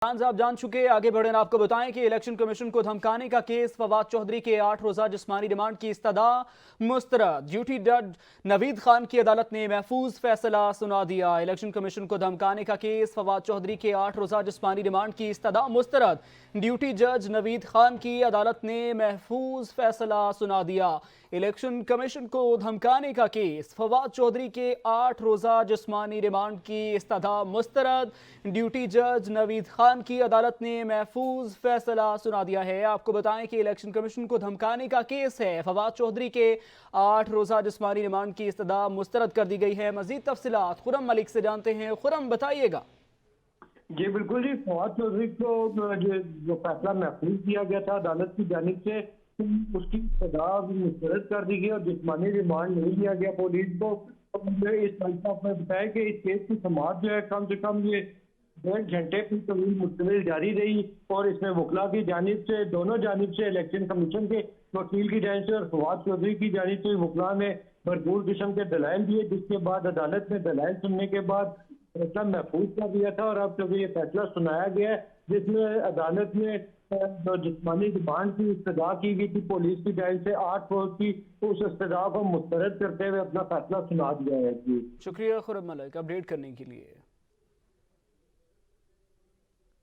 आप जान चुके, आगे बढ़े आपको बताएं कि इलेक्शन कमीशन को धमकाने का केस फवाद चौधरी के 8 रोजा जिस्मानी रिमांड की इस्तदा मुस्तरद। ड्यूटी जज नवीद खान की अदालत ने महफूज फैसला सुना दिया। इलेक्शन कमीशन को धमकाने का केस फवाद चौधरी के 8 रोजा जिस्मानी रिमांड की इस्तदा मुस्तरद। ड्यूटी जज नवीद खान की अदालत ने महफूज फैसला सुना दिया। इलेक्शन कमीशन को धमकाने का केस, फवाद चौधरी के 8 रोजा जिस्मानी रिमांड की इस्तदा मुस्तरद। ड्यूटी जज नवीद खान की अदालत ने महफूज फैसला सुना दिया है। आपको बताएं कि इलेक्शन कमीशन को धमकाने का केस है। फवाद चौधरी के 8 रोजा जिस्मानी रिमांड की इस्तदा मुस्तरद कर दी गई है। मजीद तफसीलात खुरम मलिक से जानते हैं। खुरम, बताइएगा। जी बिल्कुल जी, फवाद चौधरी को जो फैसला महफूज किया गया था अदालत की जानिब से, उसकी सजा मुस्तरद कर दी गई और जिस्मानी रिमांड नहीं लिया गया पुलिस को। तो मुझे इस फैसला में बताया कि इस केस की समाअत जो है कम से कम ये 1.5 घंटे की तवील मुश्तमिल जारी रही और इसमें वकला की जानिब से, दोनों जानिब से, इलेक्शन कमीशन के वकील की जानिब से और फवाद चौधरी की जानिब से वकला ने भरपूर किस्म के दलाइल दिए, जिसके बाद अदालत ने दलाइल सुनने के बाद फैसला महफूज कर दिया था। और अब चूंकि ये फैसला सुनाया गया है जिसमें अदालत ने जो जिस्मानी रिमांड की इस्तदा की गई थी पुलिस की जानिब से 8 रोज की, उस इस्तदा को मुस्तरद करते हुए अपना फैसला सुना दिया है। जी शुक्रिया खुरम मलिक अपडेट करने के लिए।